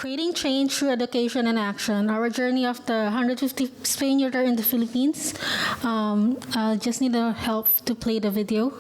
Creating change through education and action. Our journey of the 150 Spay Neuter in the Philippines. I just need the help to play the video.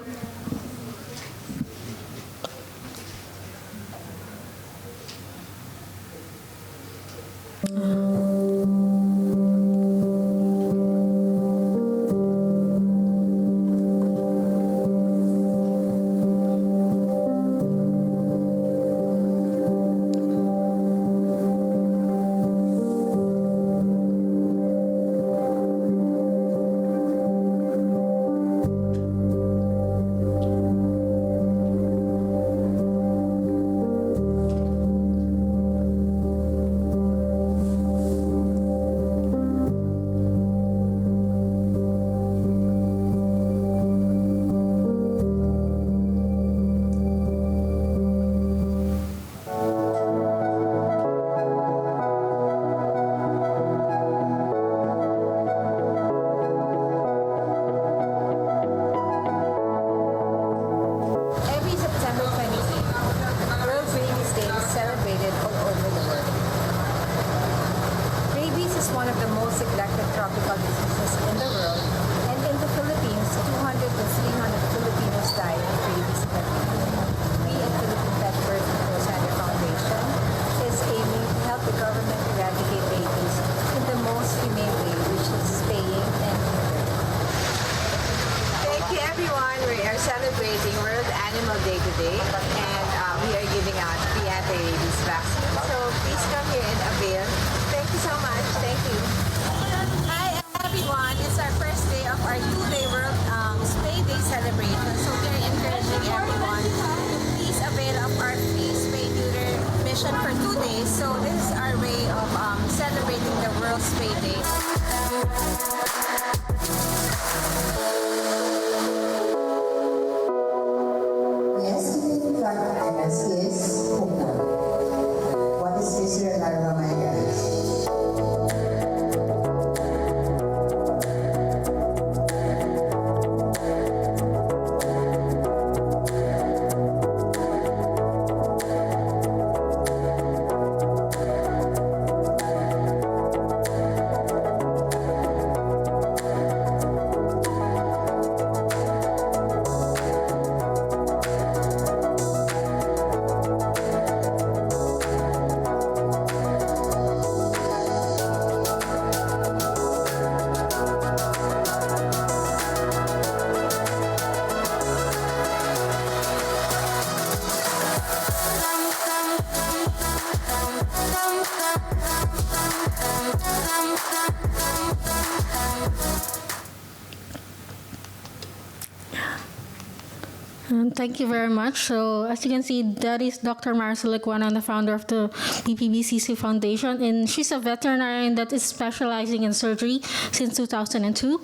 Thank you very much. So as you can see, that is Dr. Maricel Iguana, the founder of the PPBCC Foundation, and she's a veterinarian that is specializing in surgery since 2002.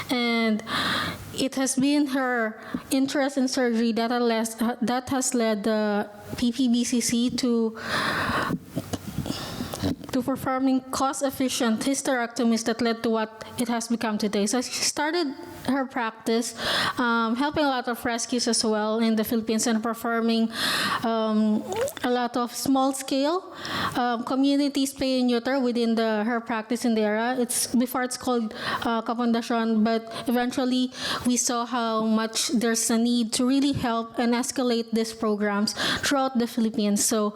And it has been her interest in surgery that has led the PPBCC to performing cost-efficient hysterectomies that led to what it has become today. So she started her practice, helping a lot of rescues as well in the Philippines and performing a lot of small-scale community spay and neuter within her practice in the area. Before it's called Kapondasyon, but eventually we saw how much there's a need to really help and escalate these programs throughout the Philippines. So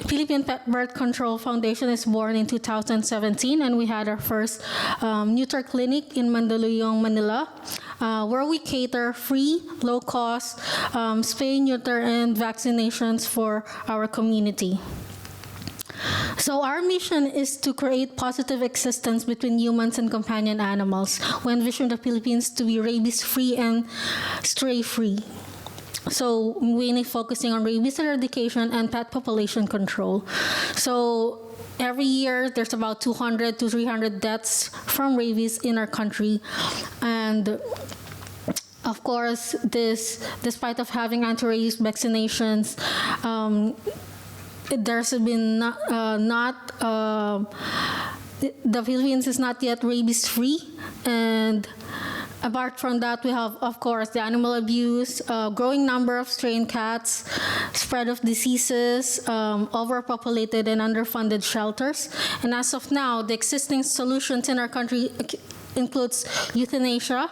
Philippine Pet Birth Control Foundation is born in 2017, and we had our first neuter clinic in Mandaluyong, Manila, where we cater free, low-cost spay, neuter, and vaccinations for our community. So our mission is to create positive existence between humans and companion animals. We envision the Philippines to be rabies-free and stray-free. So mainly focusing on rabies eradication and pet population control. So every year, there's about 200 to 300 deaths from rabies in our country. And of course, despite of having anti-rabies vaccinations, there's been the Philippines is not yet rabies-free, and Apart from that, we have, of course, the animal abuse, growing number of strained cats, spread of diseases, overpopulated and underfunded shelters. And as of now, the existing solutions in our country includes euthanasia,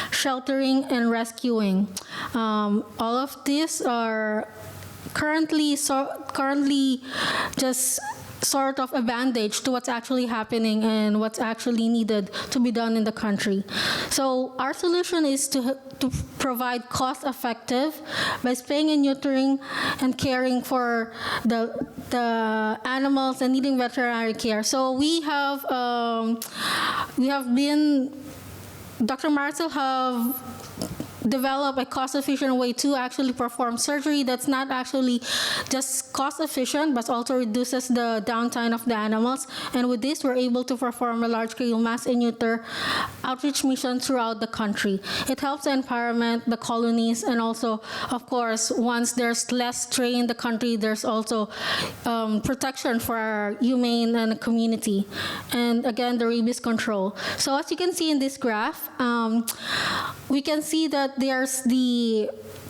sheltering, and rescuing. All of these are currently just sort of a bandage to what's actually happening and what's actually needed to be done in the country. So our solution is to provide cost-effective by spaying and neutering and caring for the animals and needing veterinary care. So we have been, Dr. Marcel have develop a cost-efficient way to actually perform surgery that's not actually just cost-efficient, but also reduces the downtime of the animals. And with this, we're able to perform a large-scale mass and neuter outreach mission throughout the country. It helps the environment, the colonies, and also, of course, once there's less strain in the country, there's also protection for our humane and community. And again, the rabies control. So as you can see in this graph, we can see that there's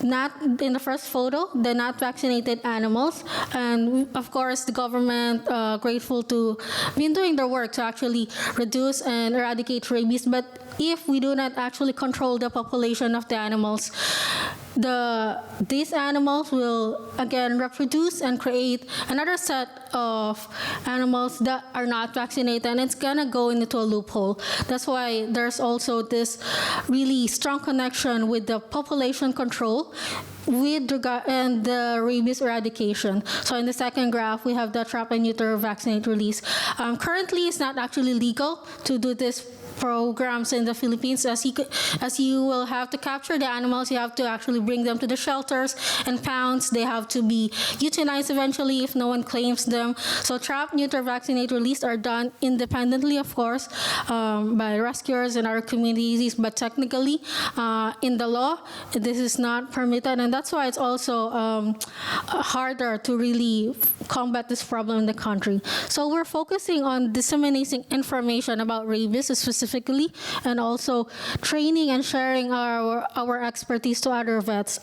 not in the first photo, the not vaccinated animals, and of course the government grateful to been doing their work to actually reduce and eradicate rabies. But if we do not actually control the population of the animals, these animals will again reproduce and create another set of animals that are not vaccinated, and it's gonna go into a loophole. That's why there's also this really strong connection with the population control with regard and the rabies eradication. So in the second graph, we have the trap and neuter vaccinate release. Currently, it's not actually legal to do this programs in the Philippines. As you will have to capture the animals, you have to actually bring them to the shelters and pounds. They have to be euthanized eventually if no one claims them. So trap, neuter, vaccinate, release are done independently, of course, by rescuers in our communities, but technically in the law, this is not permitted, and that's why it's also harder to really combat this problem in the country. So we're focusing on disseminating information about rabies specifically, and also training and sharing our expertise to other vets.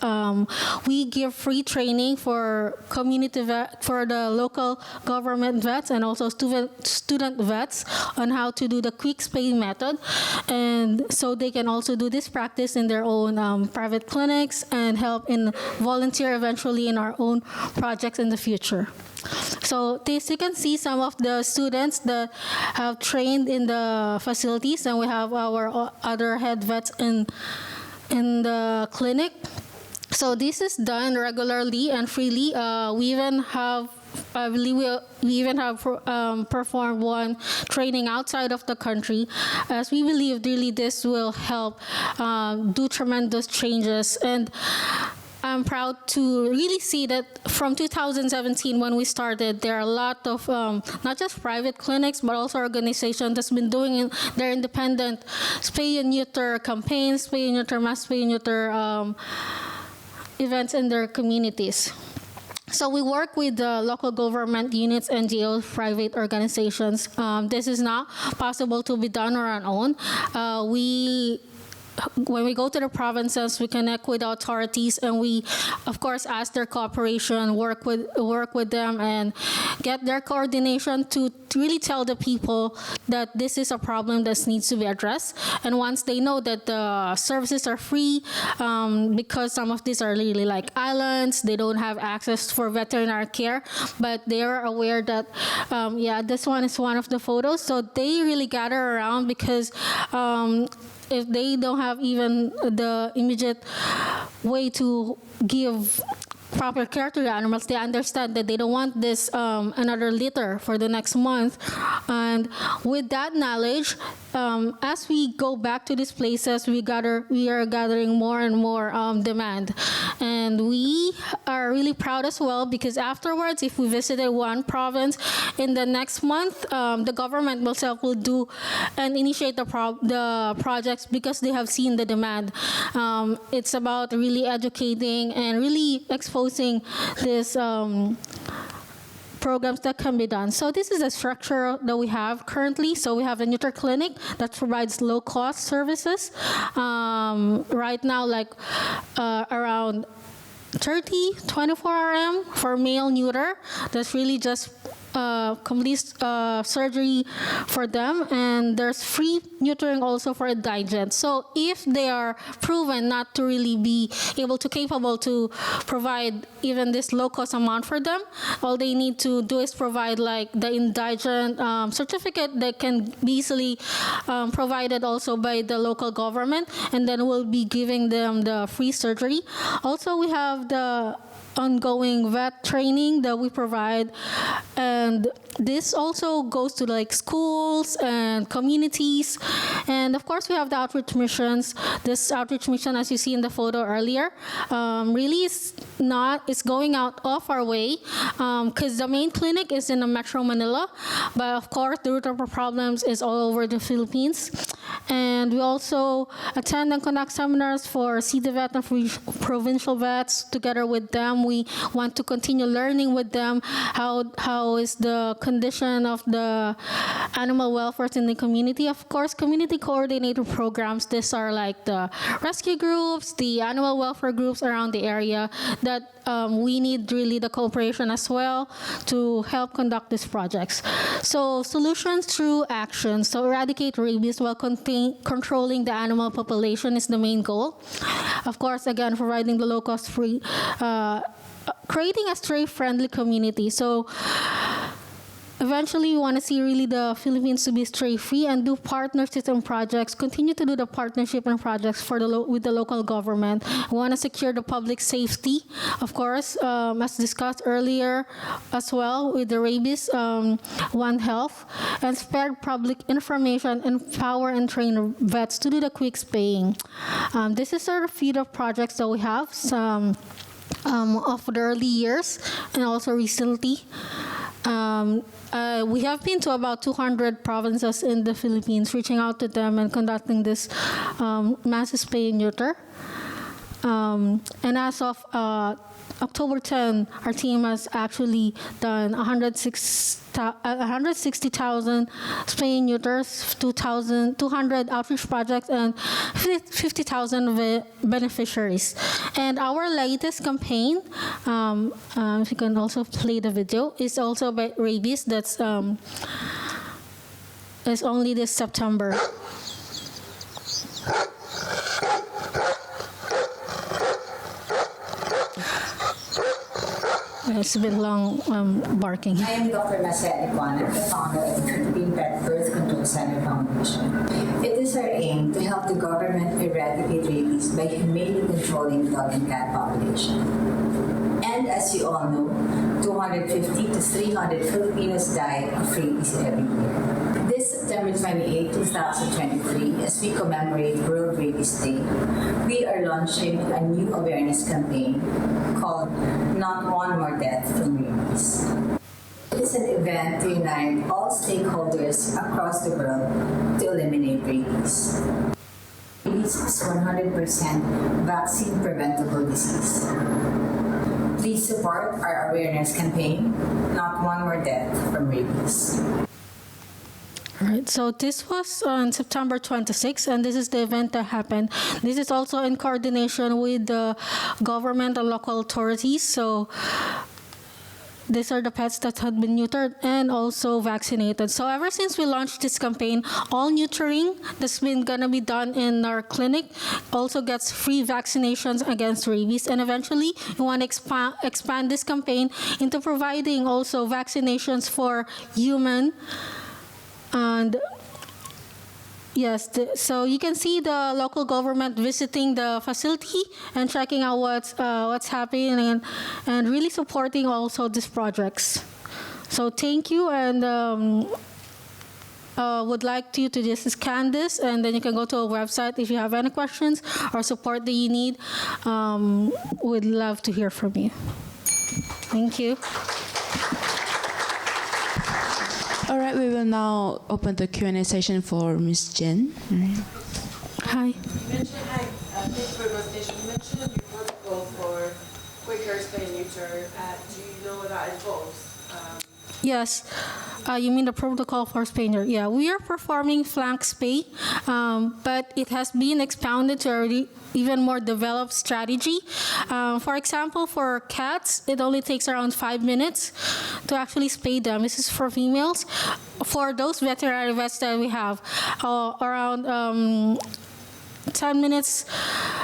We give free training for community for the local government vets and also student vets on how to do the quick spay method, and so they can also do this practice in their own private clinics and help in volunteer eventually in our own projects in the future. So this, you can see some of the students that have trained in the facilities, and we have our other head vets in the clinic. So this is done regularly and freely. We even have, I believe we even have performed one training outside of the country, as we believe really this will help do tremendous changes. And I'm proud to really see that from 2017 when we started, there are a lot of not just private clinics, but also organizations that's been doing their independent spay and neuter campaigns, spay and neuter, mass spay and neuter events in their communities. So we work with the local government units, NGOs, private organizations. This is not possible to be done on our own. When we go to the provinces, we connect with the authorities, and we, of course, ask their cooperation, work with them, and get their coordination to really tell the people that this is a problem that needs to be addressed. And once they know that the services are free, because some of these are really like islands, they don't have access for veterinary care, but they are aware that, this one is one of the photos. So they really gather around because if they don't have even the immediate way to give proper care to the animals, they understand that they don't want this another litter for the next month. And with that knowledge, as we go back to these places, we are gathering more and more demand. And we are really proud as well, because afterwards, if we visited one province, in the next month, the government themselves will do and initiate the projects because they have seen the demand. It's about really educating and really exposing this programs that can be done. So this is the structure that we have currently. So we have a neuter clinic that provides low-cost services. Right now, like around 24 RM for male neuter. That's really just complete surgery for them, and there's free neutering also for indigent. So if they are proven not to really be capable to provide even this low cost amount for them, all they need to do is provide like the indigent certificate that can be easily provided also by the local government, and then we'll be giving them the free surgery. Also, we have the ongoing vet training that we provide, and this also goes to like schools and communities. And of course we have the outreach missions. This outreach mission, as you see in the photo earlier, really is it's going out of our way, because the main clinic is in the Metro Manila, but of course the root of our problems is all over the Philippines. And we also attend and conduct seminars for city vet and provincial vets. Together with them, we want to continue learning with them how is the condition of the animal welfare in the community. Of course, community coordinated programs. These are like the rescue groups, the animal welfare groups around the area that we need really the cooperation as well to help conduct these projects. So solutions through action. So eradicate rabies while controlling the animal population is the main goal. Of course, again, providing the low-cost free, creating a stray-friendly community. So eventually, we want to see really the Philippines to be stray-free and do partnerships and projects, continue to do the partnership and projects for with the local government. We want to secure the public safety, of course, as discussed earlier as well with the rabies, One Health, and spread public information, empower and train vets to do the quick spaying. This is sort of feed of projects that we have, some of the early years and also recently. We have been to about 200 provinces in the Philippines, reaching out to them and conducting this mass spay and neuter. And as of October 10, our team has actually done 160,000 spay and neuters, 200 outreach projects, and 50,000 beneficiaries. And our latest campaign, if you can also play the video, is also about rabies. That's is only this September. It's a bit long barking. I am Dr. Marcel Iguana, the founder of the Philippine Pet Birth Control Center Foundation. It is our aim to help the government eradicate rabies by humanely controlling dog and cat population. And as you all know, 250 to 300 Filipinos die of rabies every year. This September 28, 2023, as we commemorate World Rabies Day, we are launching a new awareness campaign called Not One More Death from Rabies. It is an event to unite all stakeholders across the world to eliminate rabies. Rabies is 100% vaccine preventable disease. Please support our awareness campaign, Not One More Death from Rabies. All right, so this was on September 26th, and this is the event that happened. This is also in coordination with the government and local authorities. So these are the pets that had been neutered and also vaccinated. So ever since we launched this campaign, all neutering that's been gonna be done in our clinic also gets free vaccinations against rabies. And eventually, we want to expand this campaign into providing also vaccinations for human. And yes, so you can see the local government visiting the facility and checking out what's happening and really supporting also these projects. So thank you, and would like you to just scan this, and then you can go to our website if you have any questions or support that you need. We'd love to hear from you. Thank you. All right, we will now open the Q&A session for Ms. Jen. Hi. You mentioned, thank you for your presentation. You mentioned your protocol for quicker spay and neuter. Do you know what that involves? Yes. You mean the protocol for Spaniard? Yeah, we are performing flank spay, but it has been expounded to a even more developed strategy. For example, for cats, it only takes around 5 minutes to actually spay them. This is for females. For those veterinary vets that we have, around 10 minutes.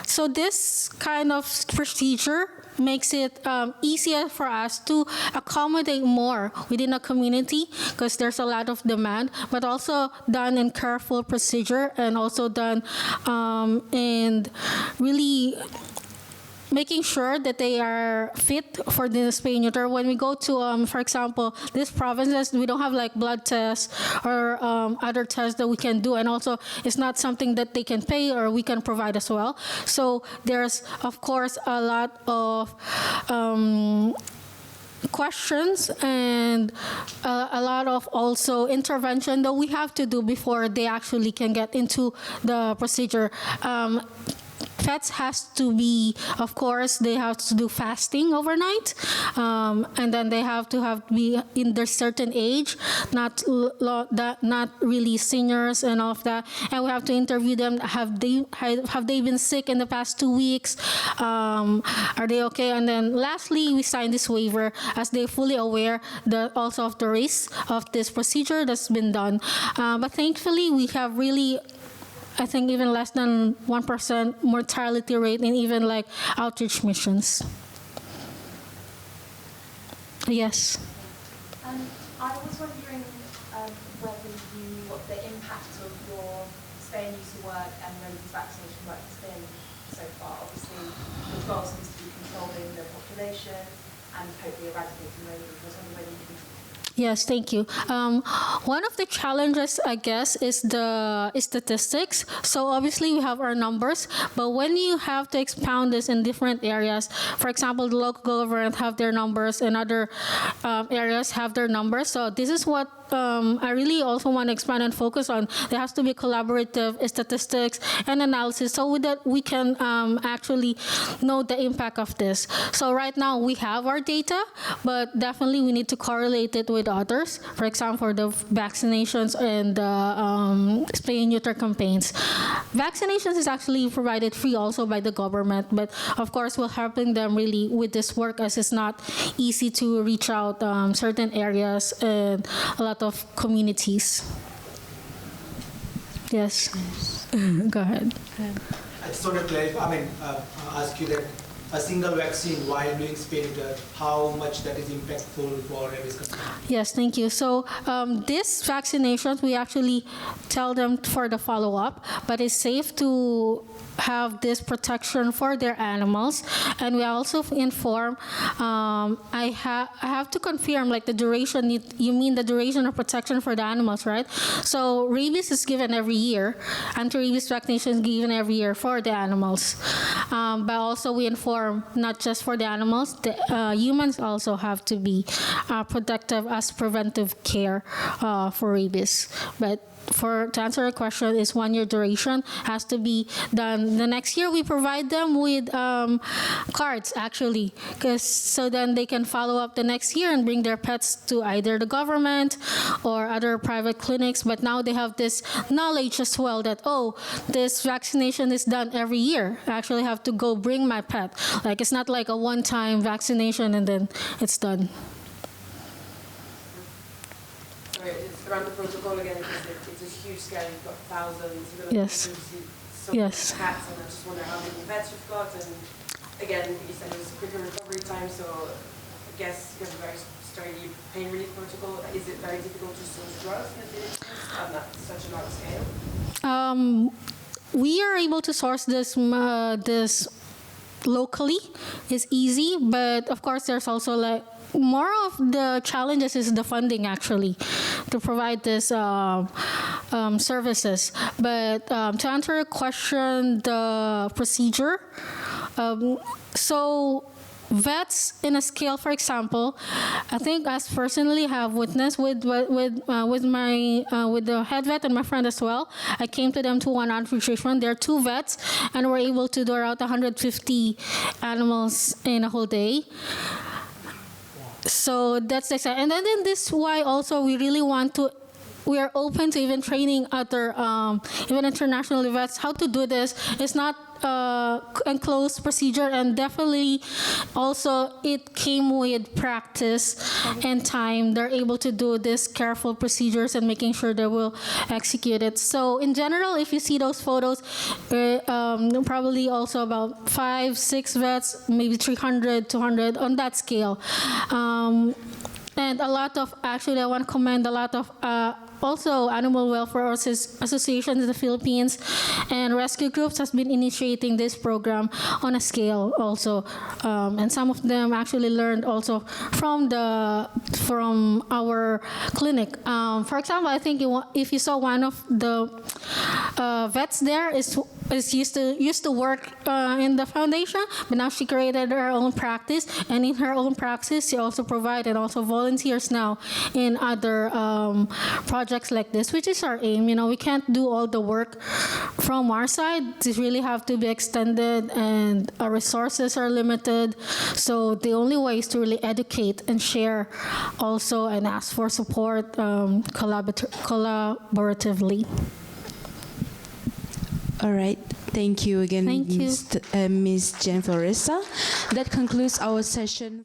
So this kind of procedure makes it easier for us to accommodate more within a community because there's a lot of demand, but also done in careful procedure and also done in really making sure that they are fit for the spay neuter. When we go to, for example, these provinces, we don't have like blood tests or other tests that we can do, and also it's not something that they can pay or we can provide as well. So there's, of course, a lot of questions and a lot of also intervention that we have to do before they actually can get into the procedure. Pets has to be, of course, they have to do fasting overnight, and then they have to be in their certain age, not really seniors and all of that. And we have to interview them. Have they been sick in the past 2 weeks? Are they okay? And then lastly, we sign this waiver as they're fully aware that also of the risk of this procedure that's been done. But thankfully, we have really, I think, even less than 1% mortality rate in even like outreach missions. Yes. I was wondering what the impact of your spay and neuter work and rabies vaccination work has been so far. Obviously, the goal seems to be controlling the population and hopefully eradicating rabies. I was wondering whether you can. Yes, thank you. One of the challenges, I guess, is the statistics. So obviously we have our numbers, but when you have to expound this in different areas, for example, the local government have their numbers and other areas have their numbers. So this is what I really also want to expand and focus on. There has to be collaborative statistics and analysis so that we can actually know the impact of this. So right now we have our data, but definitely we need to correlate it with others. For example, the vaccinations and the spay and neuter campaigns. Vaccinations is actually provided free also by the government, but of course we're helping them really with this work as it's not easy to reach out certain areas and a lot of communities. Yes. Go ahead. I just want to clarify, ask you that a single vaccine while doing spay neuter, how much that is impactful for rabies control? Yes, thank you. So these vaccinations, we actually tell them for the follow-up, but it's safe to have this protection for their animals. And we also inform, I have to confirm like the duration, you mean the duration of protection for the animals, right? So rabies is given every year, anti-rabies vaccination is given every year for the animals. But also we inform not just for the animals, the humans also have to be protective as preventive care for rabies. But to answer your question, is 1 year duration, has to be done. The next year we provide them with cards actually, so then they can follow up the next year and bring their pets to either the government or other private clinics. But now they have this knowledge as well that, oh, this vaccination is done every year. I actually have to go bring my pet. Like it's not like a one-time vaccination and then it's done. It's around the protocol again, because it's a huge scale. You've got thousands. You've got Yes. Yes. Cats, and I just wonder how many pets you've got. And again, you said it was a quicker recovery time, so I guess you have a very sturdy pain relief protocol. Is it very difficult to source drugs on such a large scale? We are able to source this locally. It's easy, but of course there's also like more of the challenges is the funding actually to provide this services. But to answer your question, the procedure, so vets in a scale, for example, I think as personally have witnessed with the head vet and my friend as well. I came to them to one outreach treatment. There are 2 vets, and we're able to do around 150 animals in a whole day. So that's exciting. And then this is why also we really want to, we are open to even training other, even international vets how to do this. It's not enclosed procedure, and definitely also it came with practice and time. They're able to do this careful procedures and making sure they will execute it. So in general, if you see those photos, probably also about 5-6 vets, maybe 300, 200 on that scale. And a lot of, actually I want to commend a lot of also animal welfare associations in the Philippines and rescue groups has been initiating this program on a scale also. And some of them actually learned also from our clinic. For example, I think if you saw one of the vets there is used to work in the foundation, but now she created her own practice, and in her own practice she also provided also volunteers now in other projects like this, which is our aim. You know, we can't do all the work from our side. This really have to be extended, and our resources are limited. So the only way is to really educate and share also, and ask for support collaboratively. All right. Thank you again, Thank you. Ms. Jen Floresta. That concludes our session.